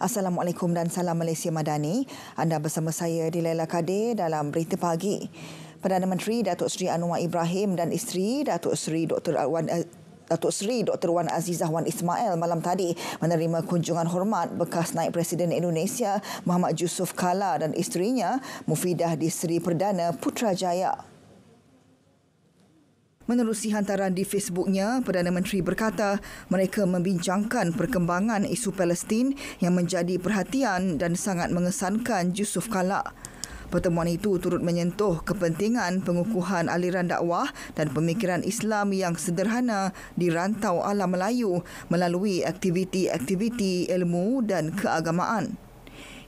Assalamualaikum dan salam Malaysia Madani. Anda bersama saya Dilaila Kadir dalam Berita Pagi. Perdana Menteri Datuk Seri Anwar Ibrahim dan isteri Datuk Seri Dr. Wan Azizah Wan Ismail malam tadi menerima kunjungan hormat bekas Naib Presiden Indonesia Muhammad Jusuf Kalla dan isterinya Mufidah Disri Perdana Putrajaya. Menerusi hantaran di Facebooknya, Perdana Menteri berkata mereka membincangkan perkembangan isu Palestin yang menjadi perhatian dan sangat mengesankan Jusuf Kalla. Pertemuan itu turut menyentuh kepentingan pengukuhan aliran dakwah dan pemikiran Islam yang sederhana di rantau alam Melayu melalui aktiviti-aktiviti ilmu dan keagamaan.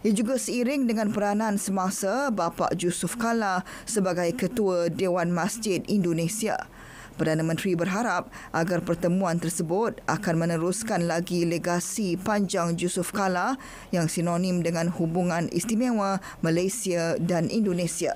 Ia juga seiring dengan peranan semasa bapa Jusuf Kalla sebagai Ketua Dewan Masjid Indonesia. Perdana Menteri berharap agar pertemuan tersebut akan meneruskan lagi legasi panjang Jusuf Kalla yang sinonim dengan hubungan istimewa Malaysia dan Indonesia.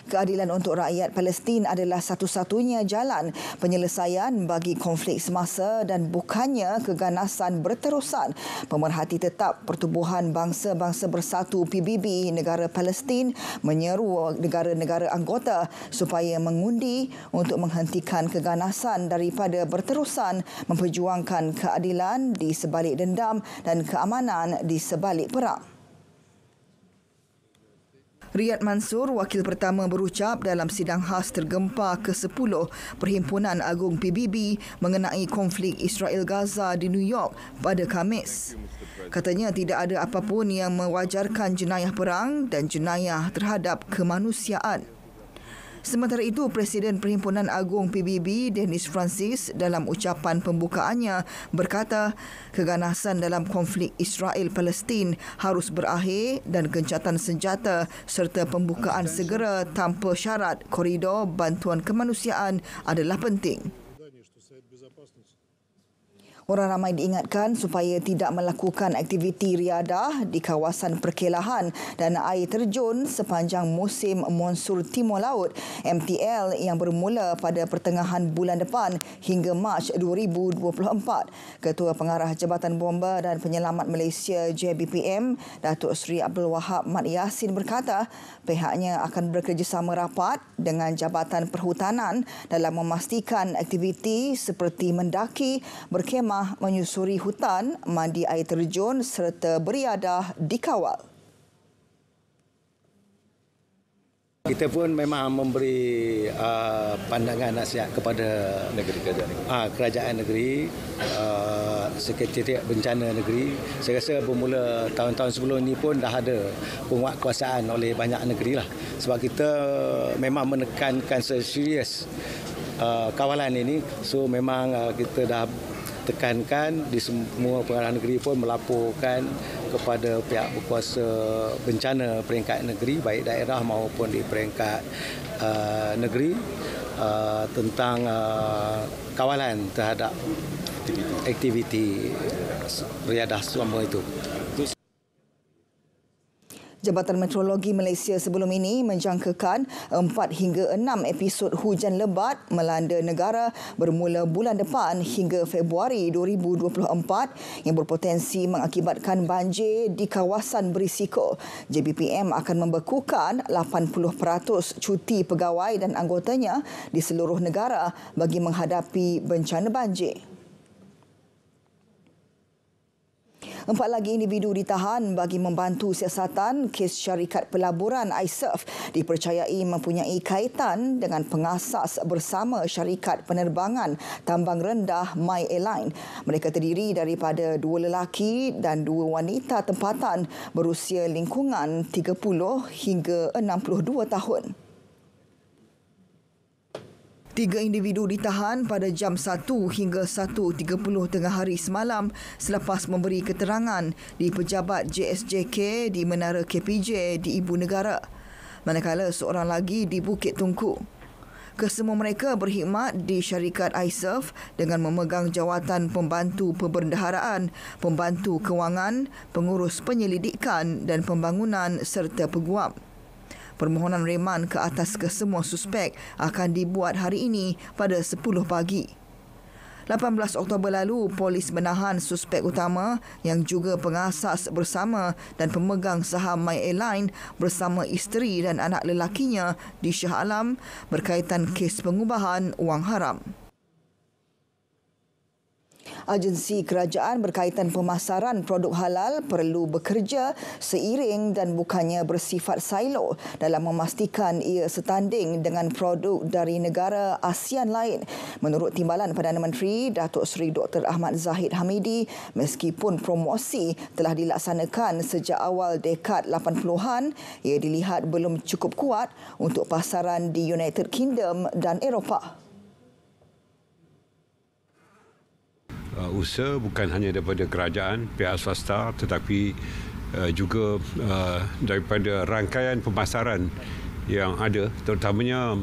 Keadilan untuk rakyat Palestin adalah satu-satunya jalan penyelesaian bagi konflik semasa dan bukannya keganasan berterusan. Pemerhati tetap Pertubuhan Bangsa-Bangsa Bersatu PBB negara Palestin menyeru negara-negara anggota supaya mengundi untuk menghentikan keganasan daripada berterusan memperjuangkan keadilan di sebalik dendam dan keamanan di sebalik perang. Riyad Mansur, wakil pertama berucap dalam sidang khas tergempar ke-10 Perhimpunan Agung PBB mengenai konflik Israel-Gaza di New York pada Khamis. Katanya tidak ada apapun yang mewajarkan jenayah perang dan jenayah terhadap kemanusiaan. Sementara itu, Presiden Perhimpunan Agung PBB, Dennis Francis, dalam ucapan pembukaannya berkata keganasan dalam konflik Israel-Palestin harus berakhir dan gencatan senjata serta pembukaan segera tanpa syarat koridor bantuan kemanusiaan adalah penting. Orang ramai diingatkan supaya tidak melakukan aktiviti riadah di kawasan perkelahan dan air terjun sepanjang musim Monsur Timur Laut MTL yang bermula pada pertengahan bulan depan hingga Mac 2024. Ketua Pengarah Jabatan Bomba dan Penyelamat Malaysia JBPM, Datuk Seri Abdul Wahab Mat Yassin berkata pihaknya akan bekerjasama rapat dengan Jabatan Perhutanan dalam memastikan aktiviti seperti mendaki, berkemah, menyusuri hutan, mandi air terjun serta beriadah dikawal. Kita pun memang memberi pandangan nasihat kepada kerajaan negeri, Sekretariat Bencana Negeri. Saya rasa bermula tahun-tahun sebelum ini pun dah ada penguatkuasaan oleh banyak negeri lah. Sebab kita memang menekankan serius kawalan ini. So memang kita dah tekankan di semua pengarah negeri pun melaporkan kepada pihak berkuasa bencana peringkat negeri baik daerah maupun di peringkat negeri tentang kawalan terhadap aktiviti riadah selama itu. Jabatan Meteorologi Malaysia sebelum ini menjangkakan 4 hingga 6 episod hujan lebat melanda negara bermula bulan depan hingga Februari 2024 yang berpotensi mengakibatkan banjir di kawasan berisiko. JBPM akan membekukan 80% cuti pegawai dan anggotanya di seluruh negara bagi menghadapi bencana banjir. 4 lagi individu ditahan bagi membantu siasatan kes syarikat pelaburan iSurf dipercayai mempunyai kaitan dengan pengasas bersama syarikat penerbangan tambang rendah My Airline. Mereka terdiri daripada 2 lelaki dan 2 wanita tempatan berusia lingkungan 30 hingga 62 tahun. 3 individu ditahan pada jam 1 hingga 1.30 tengah hari semalam selepas memberi keterangan di pejabat JSJK di Menara KPJ di Ibu Negara. Manakala seorang lagi di Bukit Tungku. Kesemua mereka berkhidmat di syarikat iSurf dengan memegang jawatan pembantu perbendaharaan, pembantu kewangan, pengurus penyelidikan dan pembangunan serta peguam. Permohonan reman ke atas kesemua suspek akan dibuat hari ini pada 10 pagi. 18 Oktober lalu, polis menahan suspek utama yang juga pengasas bersama dan pemegang saham My Airline bersama isteri dan anak lelakinya di Shah Alam berkaitan kes pengubahan wang haram. Agensi kerajaan berkaitan pemasaran produk halal perlu bekerja seiring dan bukannya bersifat silo dalam memastikan ia setanding dengan produk dari negara ASEAN lain. Menurut Timbalan Perdana Menteri Datuk Seri Dr. Ahmad Zahid Hamidi, meskipun promosi telah dilaksanakan sejak awal dekad 80-an, ia dilihat belum cukup kuat untuk pasaran di United Kingdom dan Eropah. Usaha bukan hanya daripada kerajaan, pihak swasta tetapi juga daripada rangkaian pemasaran yang ada, terutamanya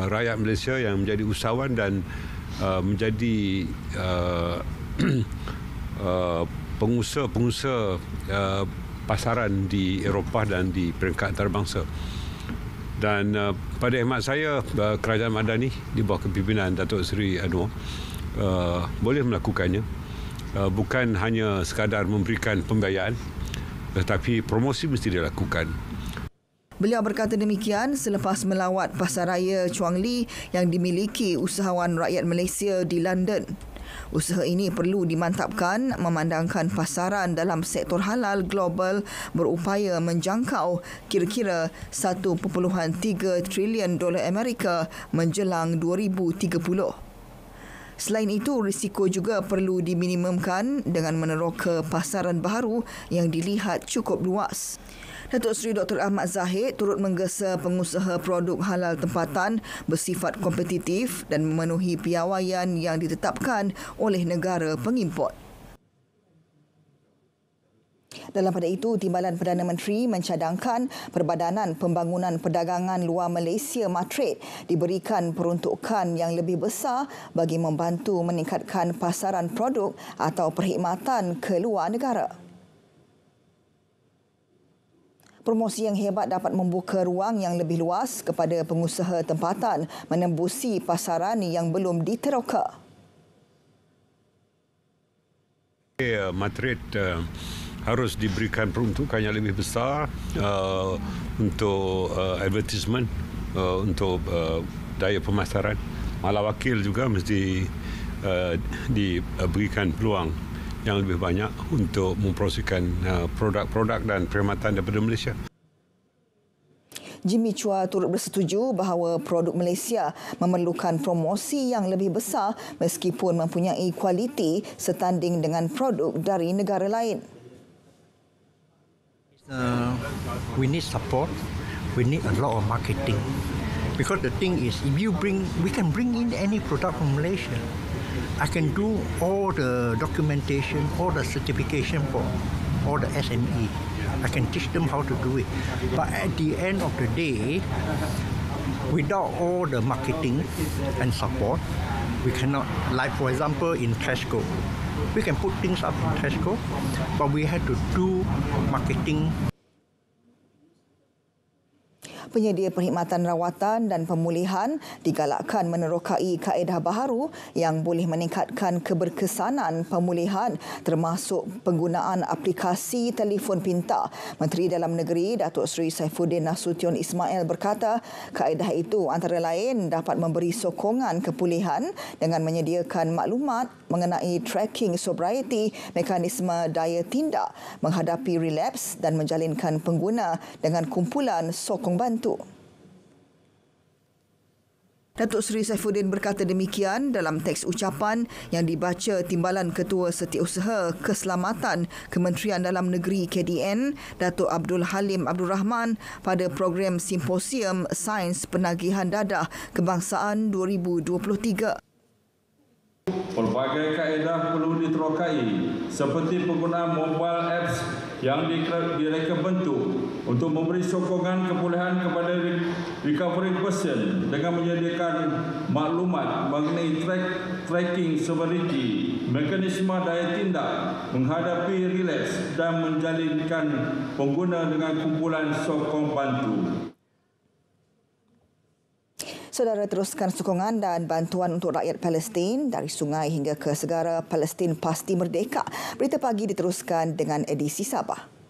rakyat Malaysia yang menjadi usahawan dan menjadi pengusaha-pengusaha pasaran di Eropah dan di peringkat antarabangsa. Dan pada khidmat saya, Kerajaan Madani di bawah kepimpinan Datuk Seri Anwar boleh melakukannya, bukan hanya sekadar memberikan pembiayaan tetapi promosi mesti dilakukan. Beliau berkata demikian selepas melawat pasaraya Chuang Li yang dimiliki usahawan rakyat Malaysia di London. Usaha ini perlu dimantapkan memandangkan pasaran dalam sektor halal global berupaya menjangkau kira-kira $1.3 trilion Amerika menjelang 2030. Selain itu, risiko juga perlu diminimumkan dengan meneroka pasaran baharu yang dilihat cukup luas. Datuk Seri Dr. Ahmad Zahid turut menggesa pengusaha produk halal tempatan bersifat kompetitif dan memenuhi piawaian yang ditetapkan oleh negara pengimport. Dalam pada itu, Timbalan Perdana Menteri mencadangkan Perbadanan Pembangunan Perdagangan Luar Malaysia MATRADE diberikan peruntukan yang lebih besar bagi membantu meningkatkan pasaran produk atau perkhidmatan ke luar negara. Promosi yang hebat dapat membuka ruang yang lebih luas kepada pengusaha tempatan menembusi pasaran yang belum diteroka. MATRADE harus diberikan peruntukan yang lebih besar untuk advertisement, untuk daya pemasaran. Malawakil juga mesti diberikan peluang yang lebih banyak untuk mempromosikan produk-produk dan perkhidmatan daripada Malaysia. Jimmy Chua turut bersetuju bahawa produk Malaysia memerlukan promosi yang lebih besar meskipun mempunyai kualiti setanding dengan produk dari negara lain. We need support. We need a lot of marketing. Because the thing is, if we can bring in any product from Malaysia. I can do all the documentation, all the certification for all the SME. I can teach them how to do it. But at the end of the day, without all the marketing and support, we cannot, like for example in Tesco, we can put things up in Tesco, but we have to do marketing. Penyedia perkhidmatan rawatan dan pemulihan digalakkan menerokai kaedah baharu yang boleh meningkatkan keberkesanan pemulihan termasuk penggunaan aplikasi telefon pintar. Menteri Dalam Negeri Datuk Seri Saifuddin Nasution Ismail berkata kaedah itu antara lain dapat memberi sokongan kepulihan dengan menyediakan maklumat mengenai tracking sobriety, mekanisme daya tindak menghadapi relapse dan menjalinkan pengguna dengan kumpulan sokong bantu. Datuk Seri Saifuddin berkata demikian dalam teks ucapan yang dibaca Timbalan Ketua Setiausaha Keselamatan Kementerian Dalam Negeri KDN, Datuk Abdul Halim Abdul Rahman pada program Simposium Sains Penagihan Dadah Kebangsaan 2023. Pelbagai kaedah perlu diterokai seperti penggunaan mobile apps yang direka bentuk untuk memberi sokongan kepulihan kepada recovery person dengan menyediakan maklumat mengenai tracking severity, mekanisme daya tindak menghadapi relapse dan menjalinkan pengguna dengan kumpulan sokong bantu. Saudara, teruskan sokongan dan bantuan untuk rakyat Palestin dari sungai hingga ke segara. Palestin pasti merdeka. Berita pagi diteruskan dengan edisi Sabah.